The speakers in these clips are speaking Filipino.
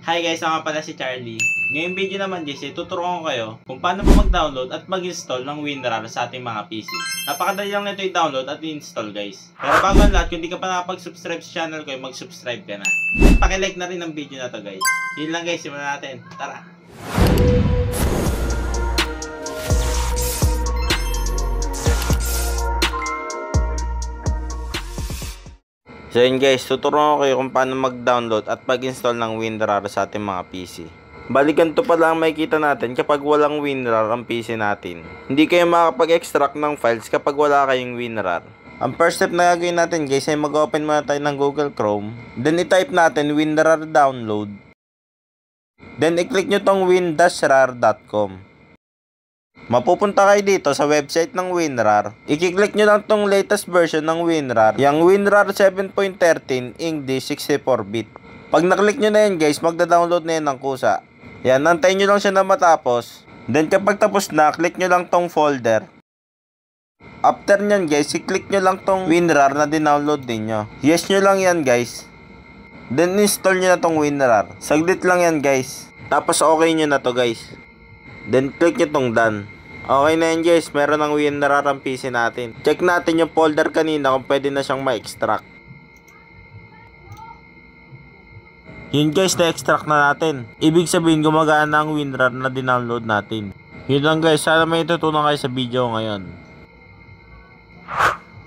Hi guys, ako pala si Charlie. Ngayong video naman guys, tuturuan ko kayo kung paano ba mag-download at mag-install ng WinRAR sa ating mga PC. Napakadali lang nito i-download at i-install guys. Pero bago ang lahat, kung hindi ka pa nakapag-subscribe sa channel ko, mag-subscribe ka na. Paki-like na rin ang video na to guys. Yun lang guys, simulan natin. Tara! So yun guys, tuturuan ko kayo kung paano mag-download at mag-install ng WinRAR sa ating mga PC. Balikan to pala ang makikita natin kapag walang WinRAR ang PC natin. Hindi kayo makakapag-extract ng files kapag wala kayong WinRAR. Ang first step na gagawin natin guys ay mag-open muna tayo ng Google Chrome. Then i-type natin WinRAR download. Then i-click nyo tong win-rar.com. Mapupunta kayo dito sa website ng WinRAR. I-click nyo lang tong latest version ng WinRAR, yung WinRAR 7.13 English 64-bit. Pag naklik nyo na yan guys, magda-download na yan ng kusa. Yan, nantayin nyo lang siya na matapos. Then kapag tapos na, click nyo lang tong folder. After nyan guys, i-click nyo lang tong WinRAR na dinownload ninyo. Yes nyo lang yan guys. Then install nyo na tong WinRAR. Saglit lang yan guys. Tapos okay nyo na to guys. Then click nyo tong done. Okay na yan guys, meron ng WinRAR ang PC natin. Check natin yung folder kanina kung pwede na siyang ma-extract. Yun guys, na-extract na natin. Ibig sabihin gumagana ang WinRAR na dinownload natin. Yun lang guys, sana may itutunan kayo sa video ngayon.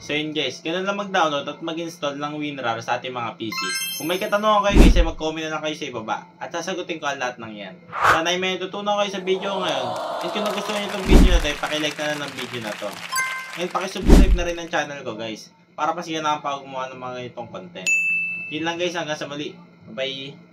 So yun guys, ganun lang mag-download at mag-install ng WinRAR sa ating mga PC. Kung may katanungan kayo guys, ay mag-comment na lang kayo sa ibaba at sasagutin ko ang lahat ng yan. Sana ay may natutunan kayo sa video ngayon. And kung nagustuhan nyo itong video na ito, pakilike na lang ng video na to. And pakisubscribe na rin ang channel ko guys, para pasiganahan pa ako gumawa ng mga itong content. Yun lang guys, hanggang sa muli. Bye!